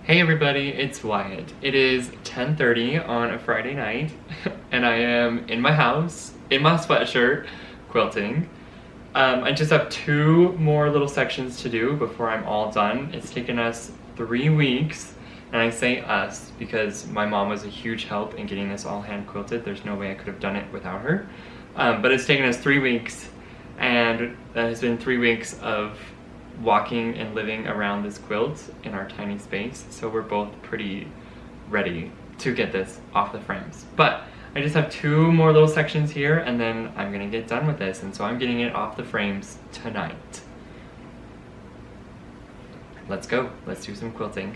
Hey everybody, it's Wyatt. It is 10:30 on a Friday night, and I am in my house, in my sweatshirt, quilting. I just have two more little sections to do before I'm all done. It's taken us 3 weeks, and I say us because my mom was a huge help in getting this all hand quilted. There's no way I could have done it without her. But it's taken us 3 weeks, and that has been 3 weeks of walking and living around this quilt in our tiny space, so we're both pretty ready to get this off the frames. But I just have 2 more little sections here and then I'm gonna get done with this, and so I'm getting it off the frames tonight. Let's go, let's do some quilting.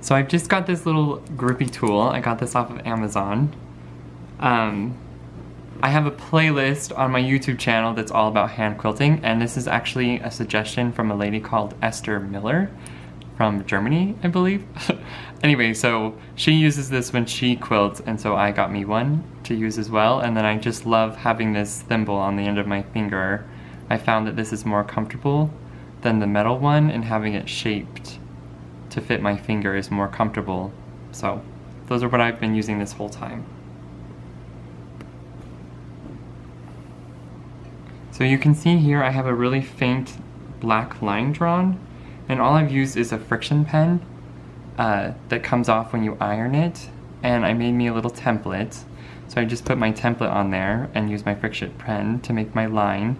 So I've just got this little grippy tool. I got this off of Amazon. I have a playlist on my YouTube channel that's all about hand quilting, and this is actually a suggestion from a lady called Esther Miller from Germany, I believe. Anyway, so she uses this when she quilts, and so I got me one to use as well, and then I just love having this thimble on the end of my finger. I found that this is more comfortable than the metal one, and having it shaped to fit my finger is more comfortable. So those are what I've been using this whole time. So you can see here I have a really faint black line drawn, and all I've used is a friction pen that comes off when you iron it, and I made me a little template. So I just put my template on there and use my friction pen to make my line.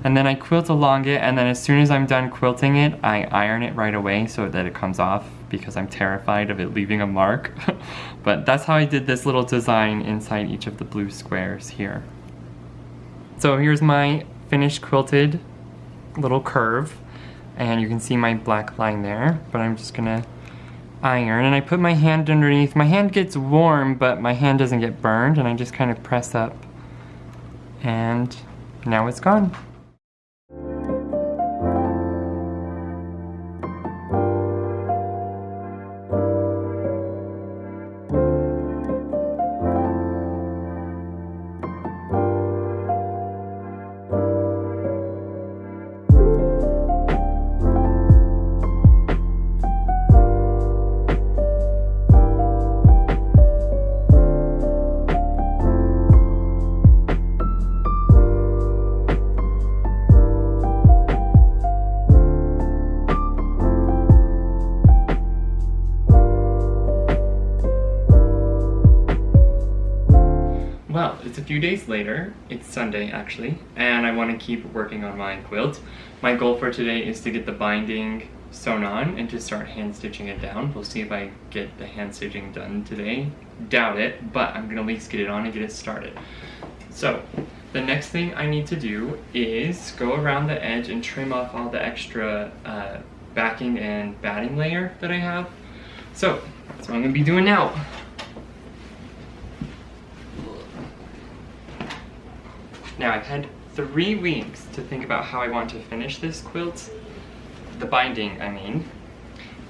And then I quilt along it, and then as soon as I'm done quilting it, I iron it right away so that it comes off, because I'm terrified of it leaving a mark. But that's how I did this little design inside each of the blue squares here. So here's my finished quilted little curve, and you can see my black line there, but I'm just gonna iron, and I put my hand underneath. My hand gets warm, but my hand doesn't get burned, and I just kind of press up, and now it's gone. Well, it's a few days later, it's Sunday actually, and I want to keep working on my quilt. My goal for today is to get the binding sewn on and to start hand stitching it down. We'll see if I get the hand stitching done today. Doubt it, but I'm gonna at least get it on and get it started. So, the next thing I need to do is go around the edge and trim off all the extra backing and batting layer that I have. So, that's what I'm gonna be doing now. Now I've had 3 weeks to think about how I want to finish this quilt. The binding, I mean.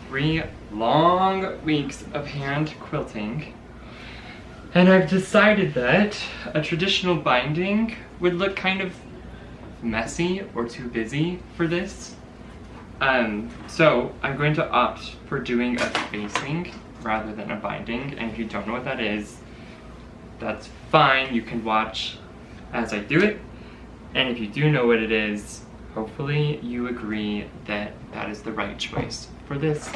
3 long weeks of hand quilting. And I've decided that a traditional binding would look kind of messy or too busy for this. So I'm going to opt for doing a facing rather than a binding. And if you don't know what that is, that's fine. You can watch as I do it, and if you do know what it is, hopefully you agree that that is the right choice for this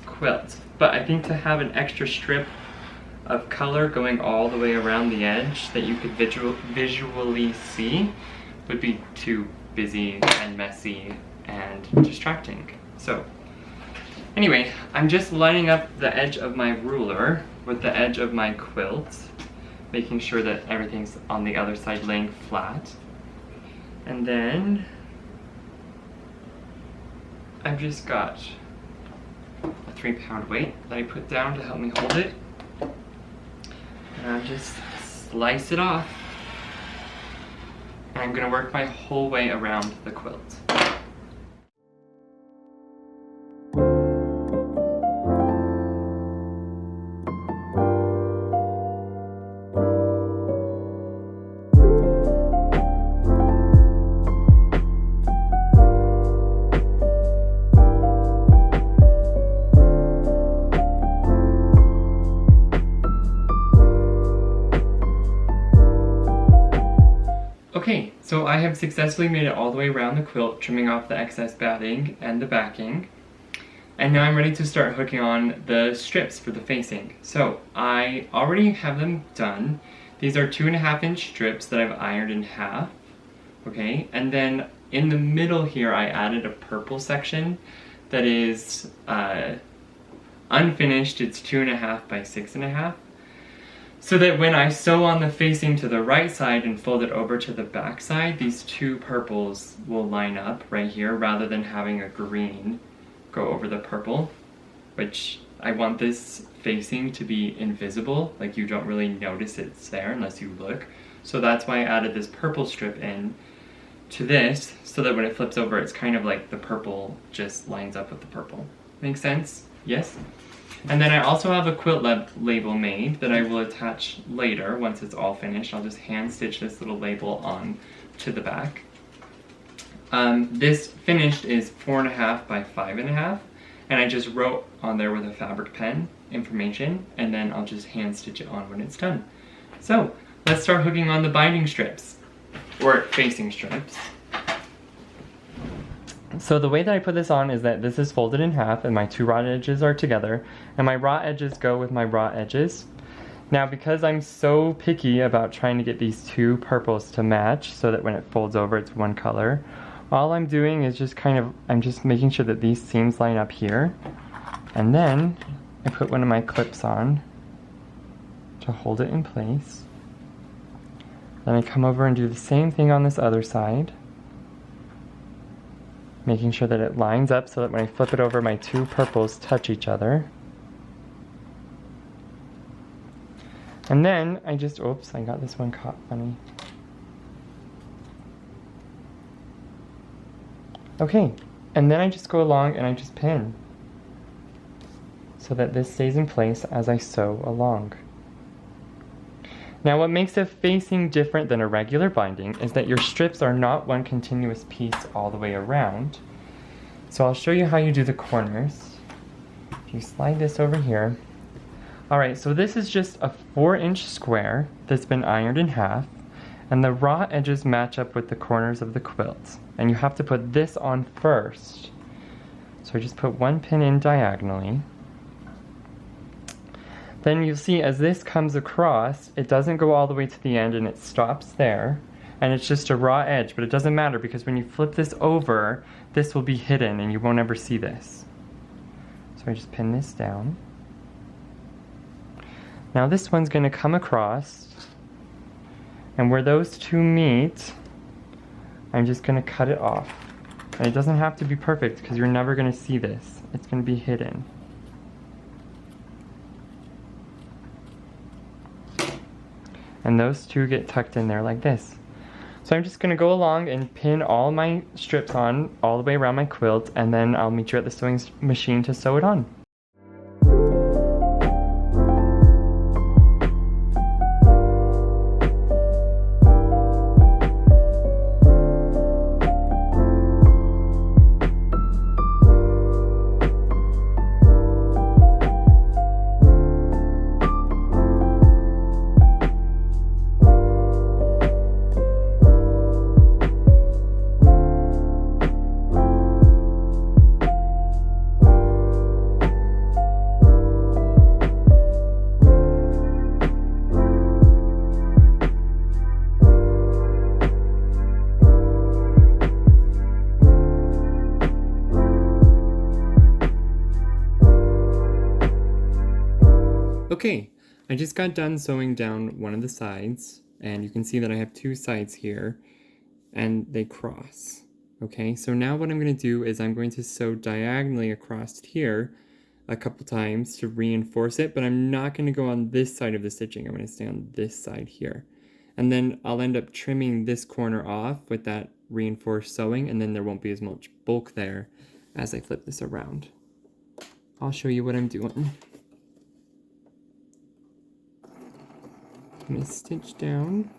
quilt. But I think to have an extra strip of color going all the way around the edge that you could visually see would be too busy and messy and distracting. So Anyway, I'm just lining up the edge of my ruler with the edge of my quilt, making sure that everything's on the other side laying flat. And then I've just got a 3-pound weight that I put down to help me hold it. And I just slice it off. And I'm gonna work my whole way around the quilt. Okay, so I have successfully made it all the way around the quilt, trimming off the excess batting and the backing. And now I'm ready to start hooking on the strips for the facing. So I already have them done. These are 2.5-inch strips that I've ironed in half. Okay, and then in the middle here I added a purple section that is unfinished. It's 2.5 by 6.5. So that when I sew on the facing to the right side and fold it over to the back side, these two purples will line up right here rather than having a green go over the purple, which I want this facing to be invisible, like you don't really notice it's there unless you look. So that's why I added this purple strip in to this, so that when it flips over it's kind of like the purple just lines up with the purple. Make sense? Yes? And then I also have a quilt label made that I will attach later once it's all finished. I'll just hand stitch this little label on to the back. This finished is 4.5 by 5.5, and I just wrote on there with a fabric pen information, and then I'll just hand stitch it on when it's done. So let's start hooking on the binding strips, or facing strips. So the way that I put this on is that this is folded in half and my two raw edges are together, and my raw edges go with my raw edges. Now because I'm so picky about trying to get these two purples to match so that when it folds over it's one color, all I'm doing is just I'm just making sure that these seams line up here, and then I put one of my clips on to hold it in place. Then I come over and do the same thing on this other side, making sure that it lines up so that when I flip it over, my two purples touch each other. And then I just, oops, I got this one caught funny. Okay, and then I just go along and I just pin so that this stays in place as I sew along. Now what makes a facing different than a regular binding is that your strips are not one continuous piece all the way around. So I'll show you how you do the corners. If you slide this over here. Alright, so this is just a 4-inch square that's been ironed in half, and the raw edges match up with the corners of the quilt. And you have to put this on first. So I just put one pin in diagonally. Then you'll see as this comes across, it doesn't go all the way to the end and it stops there. And it's just a raw edge, but it doesn't matter because when you flip this over, this will be hidden and you won't ever see this. So I just pin this down. Now this one's going to come across, and where those two meet, I'm just going to cut it off. And it doesn't have to be perfect because you're never going to see this. It's going to be hidden. And those two get tucked in there like this. So I'm just going to go along and pin all my strips on all the way around my quilt, and then I'll meet you at the sewing machine to sew it on. Okay, I just got done sewing down one of the sides, and you can see that I have two sides here, and they cross. Okay, so now what I'm going to do is I'm going to sew diagonally across here a couple times to reinforce it, but I'm not going to go on this side of the stitching. I'm going to stay on this side here. And then I'll end up trimming this corner off with that reinforced sewing, and then there won't be as much bulk there as I flip this around. I'll show you what I'm doing. I'm going to stitch down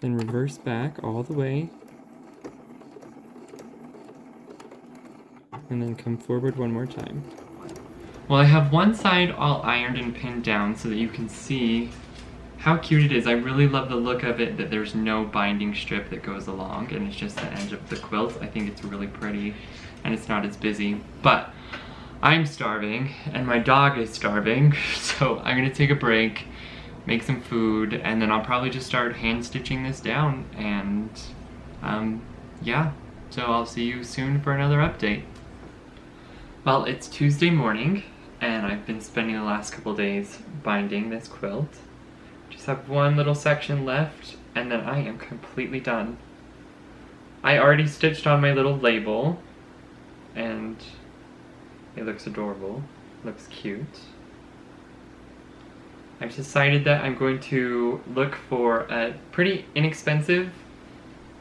and reverse back all the way, and then come forward one more time. Well, I have one side all ironed and pinned down so that you can see how cute it is. I really love the look of it, that there's no binding strip that goes along and it's just the edge of the quilt. I think it's really pretty and it's not as busy, but I'm starving and my dog is starving, so I'm gonna take a break, make some food, and then I'll probably just start hand stitching this down, and yeah, so I'll see you soon for another update. Well, it's Tuesday morning and I've been spending the last couple days binding this quilt. Just have one little section left and then I am completely done. I already stitched on my little label and it looks adorable, looks cute. I've decided that I'm going to look for a pretty inexpensive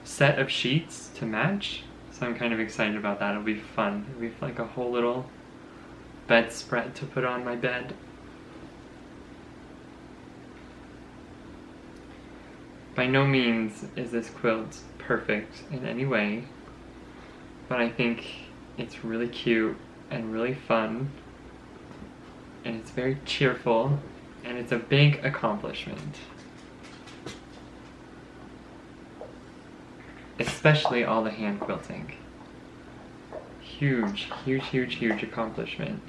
set of sheets to match, so I'm kind of excited about that. It'll be fun. It'll be like a whole little bedspread to put on my bed. By no means is this quilt perfect in any way, but I think it's really cute and really fun, and it's very cheerful, and it's a big accomplishment. Especially all the hand quilting. Huge, huge, huge, huge accomplishment.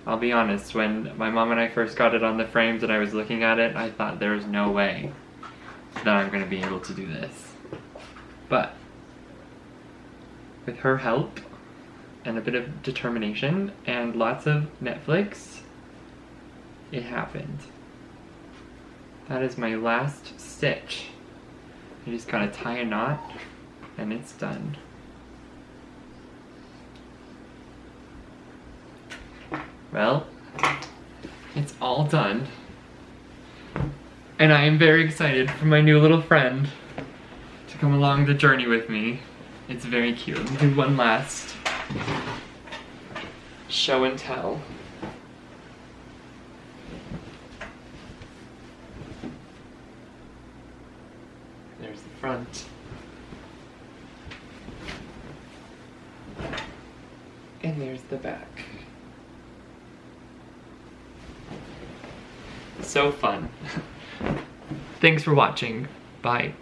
I'll be honest, when my mom and I first got it on the frames and I was looking at it, I thought there was no way that I'm going to be able to do this. But with her help and a bit of determination and lots of Netflix, it happened. That is my last stitch. You just gotta tie a knot and it's done. Well, it's all done. And I am very excited for my new little friend to come along the journey with me. It's very cute. Let me do one last show and tell. There's the front. And there's the back. So fun. Thanks for watching. Bye.